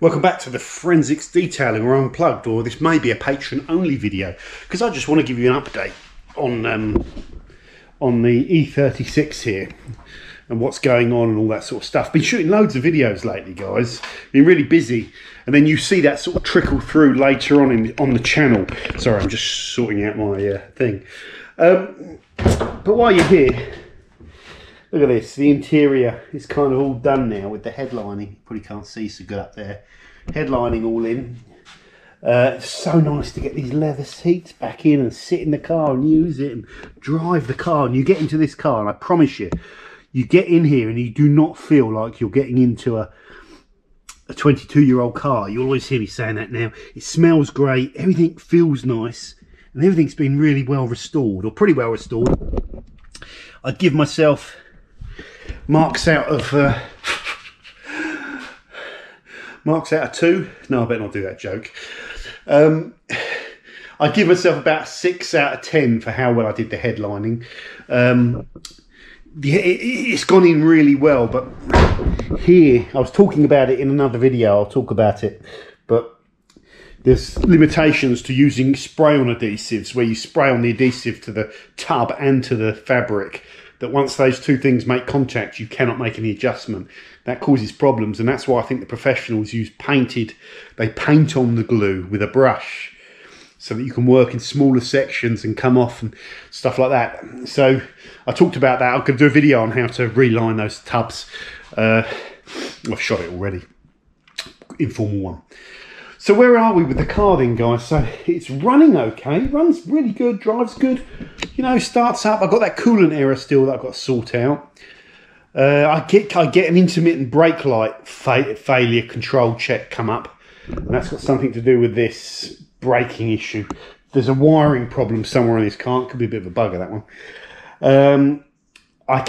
Welcome back to the Forensics Detailing or Unplugged, or this may be a patron only video because I just want to give you an update on the E36 here and what's going on and all that sort of stuff. Been shooting loads of videos lately, guys. Been really busy, and then you see that sort of trickle through later on the channel. Sorry, I'm just sorting out my thing. But while you're here, look at this. The interior is kind of all done now with the headlining. You probably can't see so good up there. Headlining all in. It's so nice to get these leather seats back in and sit in the car and use it and drive the car. And you get into this car, and I promise you, you get in here and you do not feel like you're getting into a 22-year-old car. You'll always hear me saying that now. It smells great. Everything feels nice. And everything's been really well restored, or pretty well restored. I'd give myself marks out of 2. No, I better not do that joke. I'd give myself about 6 out of 10 for how well I did the headlining. It's gone in really well, but here, I was talking about it in another video, I'll talk about it, but there's limitations to using spray-on adhesives, where you spray on the adhesive to the tub and to the fabric, that once those two things make contact, you cannot make any adjustment. That causes problems, and that's why I think the professionals use they paint on the glue with a brush so that you can work in smaller sections and come off and stuff like that. So I talked about that. I'm going to do a video on how to reline those tubs. I've shot it already, informal one. So where are we with the car then, guys? So it's running okay, runs really good, drives good, you know, starts up. I've got that coolant error still that I've got to sort out. I get an intermittent brake light failure control check come up, and that's got something to do with this braking issue. There's a wiring problem somewhere in this car. It could be a bit of a bugger, that one. I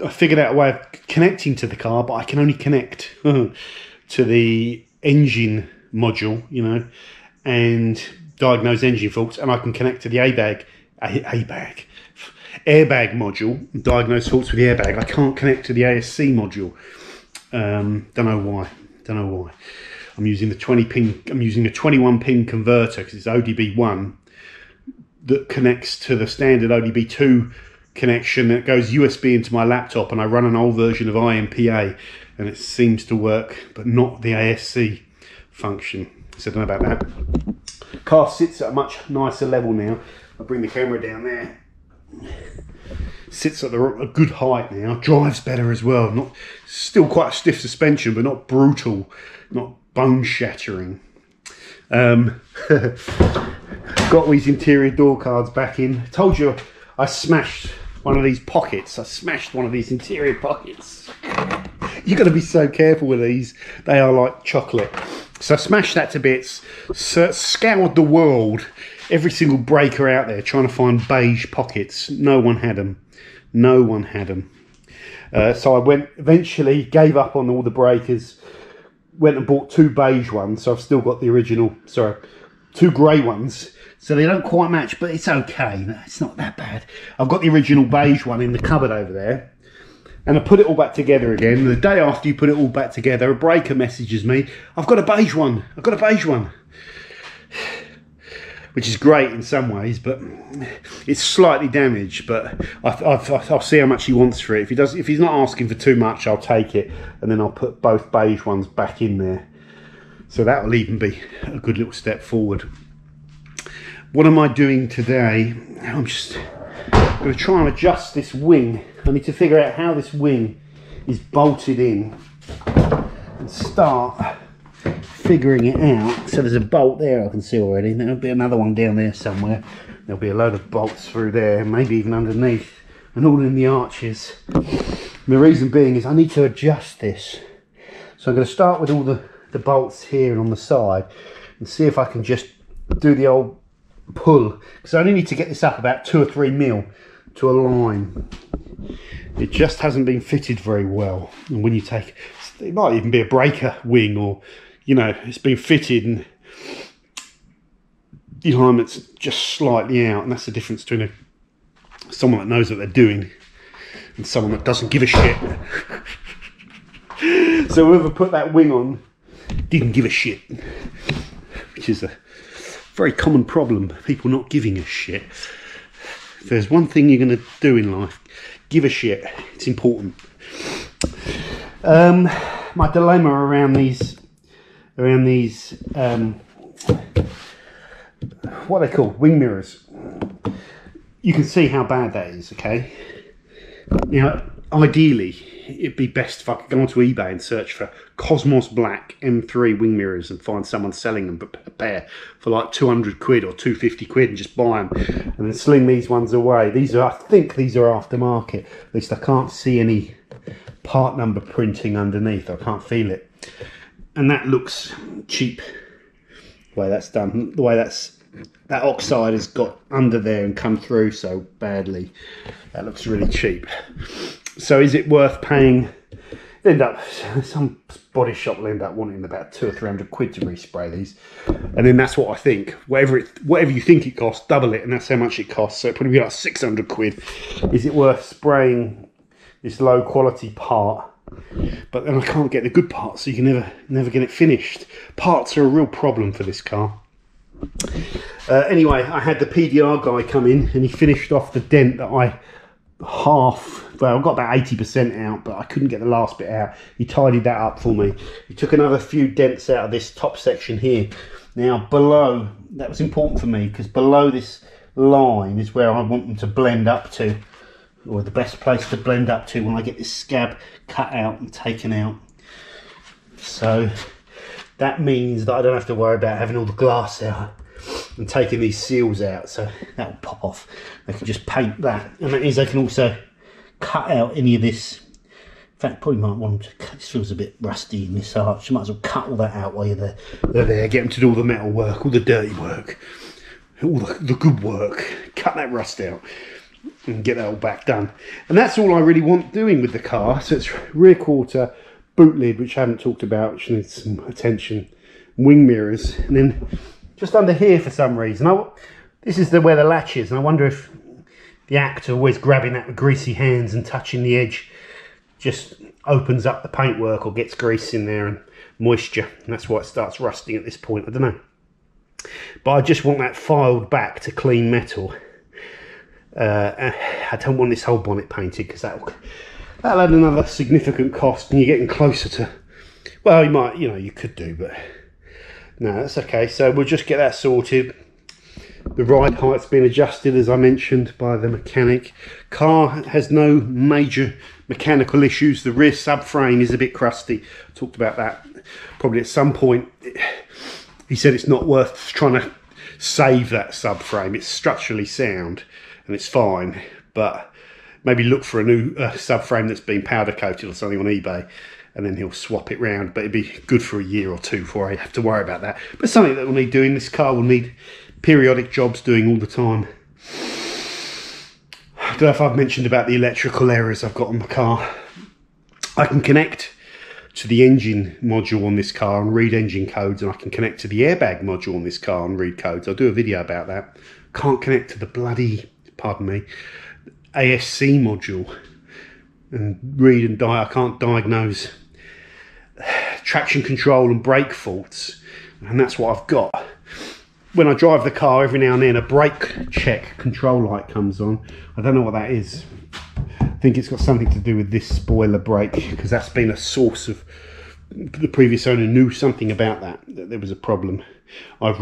figured out a way of connecting to the car, but I can only connect to the engine module, you know, and diagnose engine faults, and I can connect to the airbag module and diagnose faults with the airbag. I can't connect to the ASC module. Don't know why. I'm using the 20-pin. I'm using a 21-pin converter because it's ODB1 that connects to the standard ODB2 connection that goes USB into my laptop, and I run an old version of IMPA, and it seems to work, but not the ASC function. So I don't know about that. Car sits at a much nicer level now. I'll bring the camera down there. Sits at a good height now. Drives better as well. Not still quite a stiff suspension, but not brutal, not bone shattering. Got these interior door cards back in. Told you I smashed one of these pockets. I smashed one of these interior pockets. You've got to be so careful with these. They are like chocolate. So I smashed that to bits, scoured the world, every single breaker out there, trying to find beige pockets. No one had them. No one had them. So I eventually gave up on all the breakers, went and bought 2 beige ones. So I've still got the original, 2 grey ones. So they don't quite match, but it's okay. It's not that bad. I've got the original beige one in the cupboard over there. And I put it all back together again. The day after you put it all back together, a breaker messages me, I've got a beige one. I've got a beige one. Which is great in some ways, but it's slightly damaged. But I'll see how much he wants for it. If he's not asking for too much, I'll take it. And then I'll put both beige ones back in there. So that will even be a good little step forward. What am I doing today? I'm just going to try and adjust this wing. I need to figure out how this wing is bolted in and start figuring it out. So there's a bolt there I can see already. There'll be another one down there somewhere. There'll be a load of bolts through there, maybe even underneath, and all in the arches. And the reason being is I need to adjust this. So I'm going to start with all the bolts here and on the side and see if I can just do the old pull, because I only need to get this up about 2 or 3 mil to align. It just hasn't been fitted very well, and when you take, it might even be a breaker wing, or you know, it's been fitted and the alignment's just slightly out, and that's the difference between someone that knows what they're doing and someone that doesn't give a shit. So whoever put that wing on didn't give a shit, which is a very common problem, people not giving a shit. If there's one thing you're going to do in life, give a shit. It's important. My dilemma around these what are they called, wing mirrors. You can see how bad that is, okay? Now, ideally, it'd be best if I could go onto eBay and search for Cosmos Black M3 wing mirrors and find someone selling them a pair for like 200 quid or 250 quid and just buy them and then sling these ones away. These are, I think these are aftermarket. At least I can't see any part number printing underneath. I can't feel it. And that looks cheap, the way that's done. The way that oxide has got under there and come through so badly. That looks really cheap. So is it worth paying? End up, some body shop will end up wanting about 200 or 300 quid to respray these, and then that's what I think. Whatever you think it costs, double it, and that's how much it costs. So it'd probably be like 600 quid. Is it worth spraying this low quality part? But then I can't get the good parts, so you can never get it finished. Parts are a real problem for this car. Anyway, I had the PDR guy come in and he finished off the dent that I I got about 80% out, but I couldn't get the last bit out. He tidied that up for me. He took another few dents out of this top section here. Now below, that was important for me because below this line is where I want them to blend up to, or the best place to blend up to when I get this scab cut out and taken out. So that means that I don't have to worry about having all the glass out and taking these seals out, so that will pop off. They can just paint that, and that means they can also cut out any of this. In fact, probably might want them to cut. This feels a bit rusty in this arch. You might as well cut all that out while you're there. They're there. Get them to do all the metal work, all the dirty work, all the good work. Cut that rust out and get that all back done. And that's all I really want doing with the car. So it's rear quarter, boot lid, which I haven't talked about, which needs some attention, wing mirrors, and then just under here for some reason, this is where the latch is, and I wonder if the act of always grabbing that with greasy hands and touching the edge just opens up the paintwork or gets grease in there and moisture, and that's why it starts rusting at this point. I don't know. But I just want that filed back to clean metal. I don't want this whole bonnet painted because that'll add another significant cost, and you're getting closer to, well, you could do, but no, that's okay. So we'll just get that sorted. The ride height's been adjusted, as I mentioned, by the mechanic. Car has no major mechanical issues. The rear subframe is a bit crusty. Talked about that probably at some point. He said it's not worth trying to save that subframe. It's structurally sound and it's fine, but maybe look for a new subframe that's been powder coated or something on eBay, and then he'll swap it round. But it'd be good for a year or two before I have to worry about that. But something that will need doing. This car will need periodic jobs doing all the time. I don't know if I've mentioned about the electrical errors I've got on the car. I can connect to the engine module on this car and read engine codes, and I can connect to the airbag module on this car and read codes. I'll do a video about that. Can't connect to the bloody, pardon me, ASC module and read and I can't diagnose traction control and brake faults, and that's what I've got. When I drive the car, every now and then a brake check control light comes on. I don't know what that is. I think it's got something to do with this spoiler brake, because that's been a source of, the previous owner knew something about that there was a problem. I've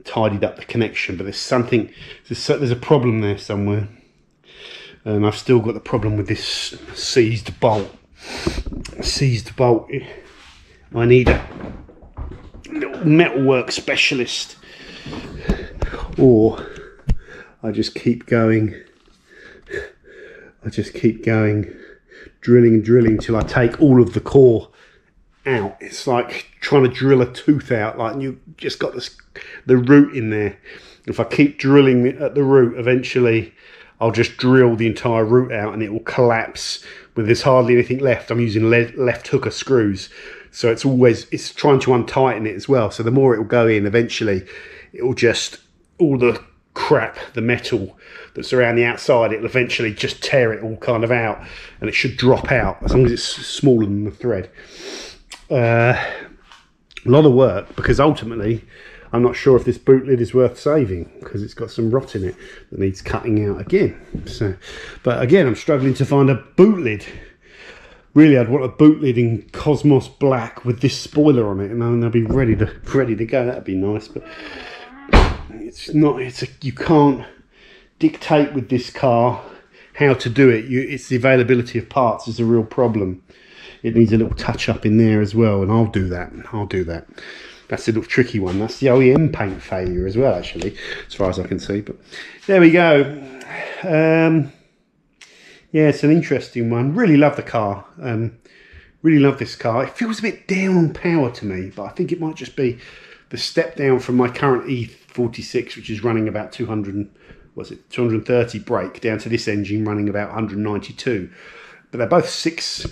tidied up the connection, but there's a problem there somewhere. And I've still got the problem with this seized bolt. I need a little metalwork specialist, or I just keep going. Drilling till I take all of the core out. It's like trying to drill a tooth out, like you just got the root in there. If I keep drilling at the root, eventually I'll just drill the entire root out and it will collapse when there's hardly anything left. I'm using left hooker screws, so it's trying to untighten it as well. So the more it will go in, eventually it will just, all the crap, the metal that's around the outside, it'll eventually just tear it all kind of out, and it should drop out as long as it's smaller than the thread. A lot of work, because ultimately I'm not sure if this boot lid is worth saving, because it's got some rot in it that needs cutting out again. So, but again, I'm struggling to find a boot lid. Really, I'd want a boot lid in Cosmos Black with this spoiler on it, and then they'll be ready to go. That'd be nice, but it's not. You can't dictate with this car how to do it. It's the availability of parts is a real problem. It needs a little touch up in there as well, and I'll do that. That's a little tricky one. That's the OEM paint failure as well, actually, as far as I can see. But there we go. Yeah, it's an interesting one. Really love the car. Really love this car. It feels a bit down on power to me, but I think it might just be the step down from my current E46, which is running about 230 brake, down to this engine running about 192. But they're both six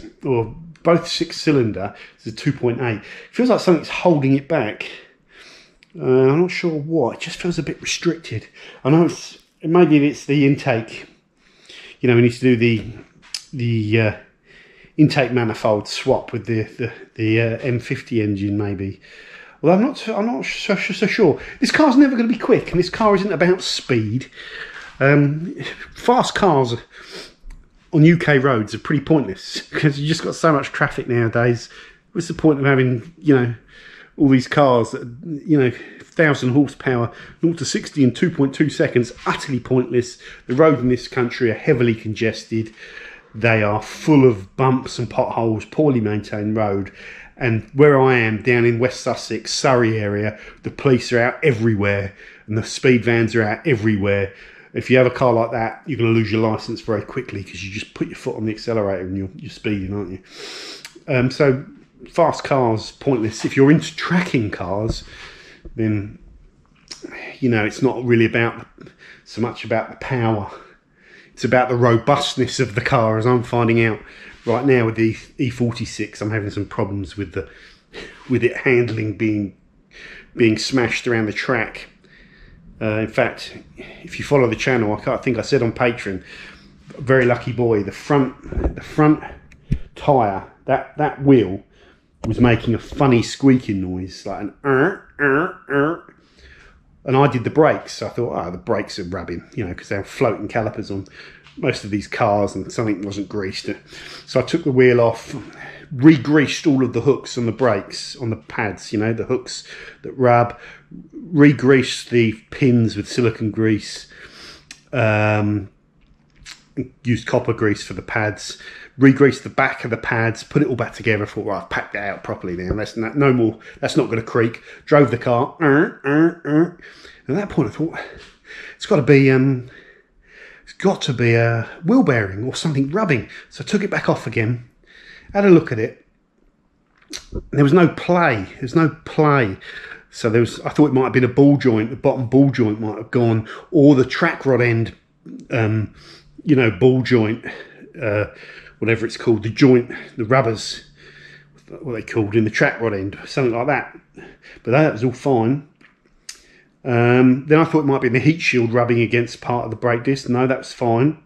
cylinder. It's a 2.8. It feels like something's holding it back. I'm not sure what. It just feels a bit restricted. I know maybe it's the intake. You know, we need to do the intake manifold swap with the M50 engine, maybe. Well, I'm not so sure. This car's never going to be quick, and this car isn't about speed. Fast cars on UK roads are pretty pointless, because you just got so much traffic nowadays. What's the point of having, you know, all these cars that, you know, 1,000 horsepower, 0 to 60 in 2.2 seconds? Utterly pointless. The roads in this country are heavily congested. They are full of bumps and potholes, poorly maintained road. And where I am, down in West Sussex, Surrey area, the police are out everywhere, and the speed vans are out everywhere. If you have a car like that, you're going to lose your licence very quickly, because you just put your foot on the accelerator and you're speeding, aren't you? So fast cars, pointless. If you're into tracking cars, then, you know, it's not really so much about the power. It's about the robustness of the car, as I'm finding out right now with the E46. I'm having some problems with it handling, being smashed around the track. In fact, if you follow the channel, I think I said on Patreon, very lucky boy, the front tyre, that wheel was making a funny squeaking noise, like an and I did the brakes. So I thought, oh, the brakes are rubbing, you know, because they're floating calipers on most of these cars, and something wasn't greased. So I took the wheel off, re-greased all of the hooks on the brakes, on the pads, you know, the hooks that rub, re-greased the pins with silicone grease, used copper grease for the pads, re-greased the back of the pads, put it all back together. I thought, right, I've packed it out properly now. That's not going to creak. Drove the car. And at that point I thought, it's got to be a wheel bearing or something rubbing. So I took it back off again, had a look at it. There was no play. There's no play. So I thought it might have been a ball joint. The bottom ball joint might have gone, or the track rod end, you know, ball joint, whatever it's called, the joint, the rubbers, what they called in the track rod end, something like that. But that was all fine. Then I thought it might be the heat shield rubbing against part of the brake disc. No, that's fine.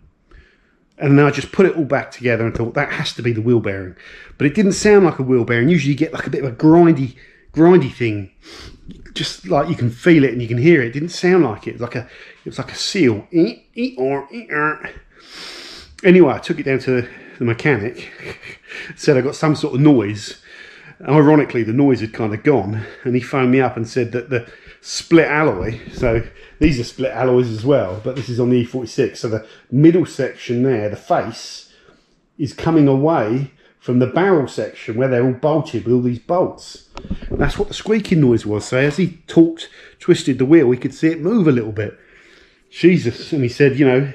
And then I just put it all back together and thought, that has to be the wheel bearing. But it didn't sound like a wheel bearing. Usually you get like a bit of a grindy thing, just like you can feel it and you can hear it. It didn't sound like it. It was like a seal. Anyway, I took it down to the mechanic, said I got some sort of noise. Ironically, the noise had kind of gone, and he phoned me up and said that the split alloy, so these are split alloys as well, but this is on the E46, so the middle section there, the face, is coming away from the barrel section where they're all bolted with all these bolts. And that's what the squeaking noise was. So as he twisted the wheel, we could see it move a little bit. Jesus. And he said, you know,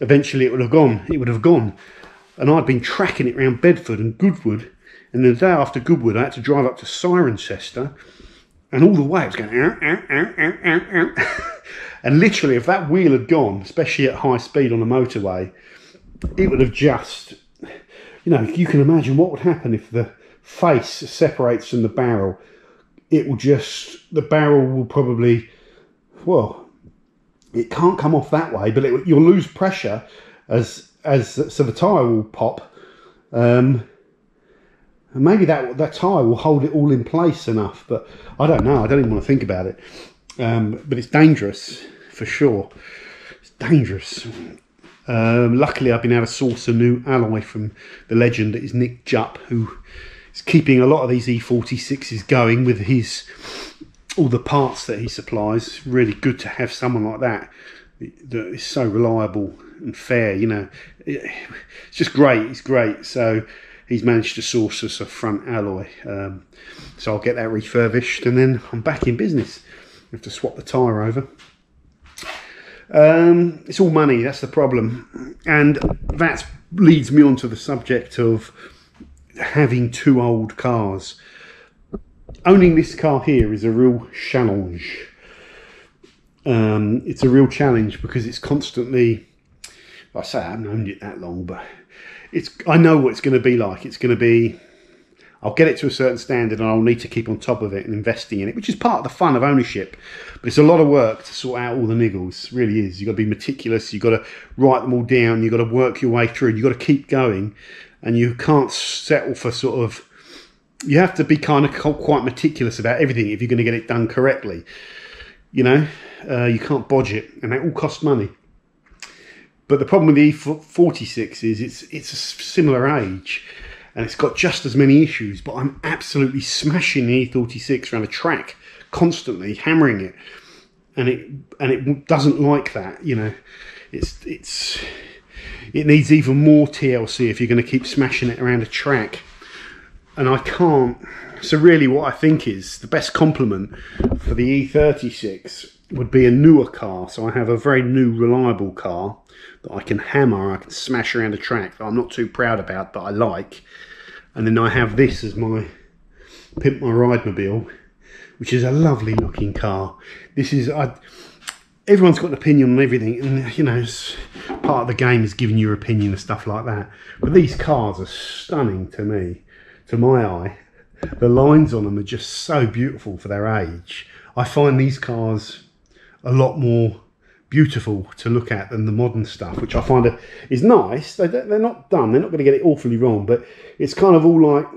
eventually it would have gone. It would have gone. And I'd been tracking it around Bedford and Goodwood. And the day after Goodwood, I had to drive up to Cirencester. And all the way it was going, and literally, if that wheel had gone, especially at high speed on a motorway, it would have just, you know, you can imagine what would happen if the face separates from the barrel. It will just, the barrel will probably, well, it can't come off that way, but you'll lose pressure so the tyre will pop. And maybe that tyre will hold it all in place enough, but I don't know. I don't even want to think about it. But it's dangerous, for sure. It's dangerous. Luckily, I've been able to source a new alloy from the legend that is Nick Jupp, who is keeping a lot of these E46s going with all the parts that he supplies. Really good to have someone like that is so reliable and fair, you know. It's just great. It's great. So he's managed to source us a front alloy. So I'll get that refurbished and then I'm back in business. I have to swap the tyre over. It's all money, that's the problem. And that leads me on to the subject of having two old cars. Owning this car here is a real challenge. It's a real challenge because it's constantly, I say I haven't owned it that long, but I know what it's going to be like. It's going to be, I'll get it to a certain standard and I'll need to keep on top of it and investing in it, which is part of the fun of ownership. But it's a lot of work to sort out all the niggles. It really is. You've got to be meticulous. You've got to write them all down. You've got to work your way through. You've got to keep going. And you can't settle for sort of, you have to be kind of quite meticulous about everything if you're going to get it done correctly. You know, you can't bodge it, and that all costs money. But the problem with the E46 is it's a similar age. And it's got just as many issues, but I'm absolutely smashing the E36 around a track, constantly hammering it, and it doesn't like that. You know, it needs even more TLC if you're going to keep smashing it around a track, and I can't. So really, what I think is the best compliment for the E36 would be a newer car. So I have a very new, reliable car that I can hammer, I can smash around a track that I'm not too proud about, but I like. And then I have this as my Pimp My Ride Mobile, which is a lovely looking car. This is, everyone's got an opinion on everything, and you know, part of the game is giving your opinion and stuff like that. But these cars are stunning to me, to my eye. The lines on them are just so beautiful for their age. I find these cars a lot more beautiful to look at than the modern stuff, which I find is nice. They're not done, they're not going to get it awfully wrong, but it's kind of all like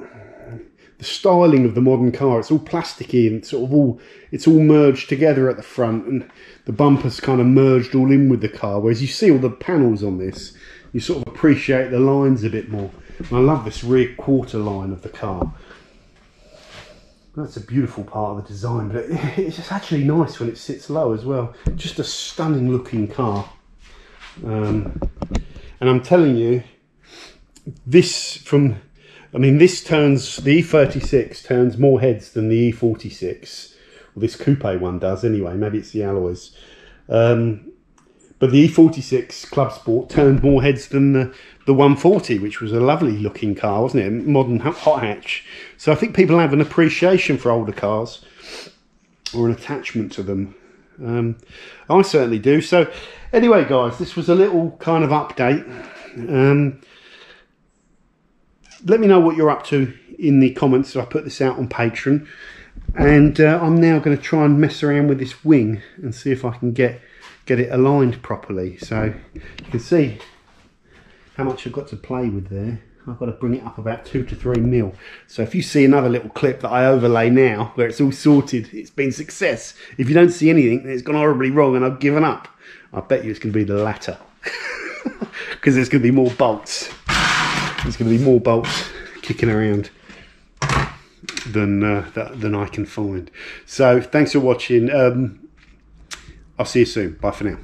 the styling of the modern car. It's all plasticky and sort of it's all merged together at the front, and the bumper's kind of merged all in with the car, whereas you see all the panels on this, you sort of appreciate the lines a bit more. And I love this rear quarter line of the car. That's a beautiful part of the design, but it's actually nice when it sits low as well. Just a stunning looking car. And I'm telling you, this turns, the E36 turns more heads than the E46. Well, this coupe one does anyway, maybe it's the alloys. But the E46 Club Sport turned more heads than the 140, which was a lovely looking car, wasn't it? Modern hot hatch. So I think people have an appreciation for older cars, or an attachment to them. I certainly do. So anyway, guys, this was a little kind of update. Let me know what you're up to in the comments if I put this out on Patreon. And I'm now going to try and mess around with this wing and see if I can get it aligned properly. So you can see how much I've got to play with there. I've got to bring it up about 2 to 3 mil. So if you see another little clip that I overlay now where it's all sorted, it's been success. If you don't see anything, then it's gone horribly wrong and I've given up. I bet you it's going to be the latter. Because there's going to be more bolts. There's going to be more bolts kicking around than I can find. So thanks for watching. I'll see you soon. Bye for now.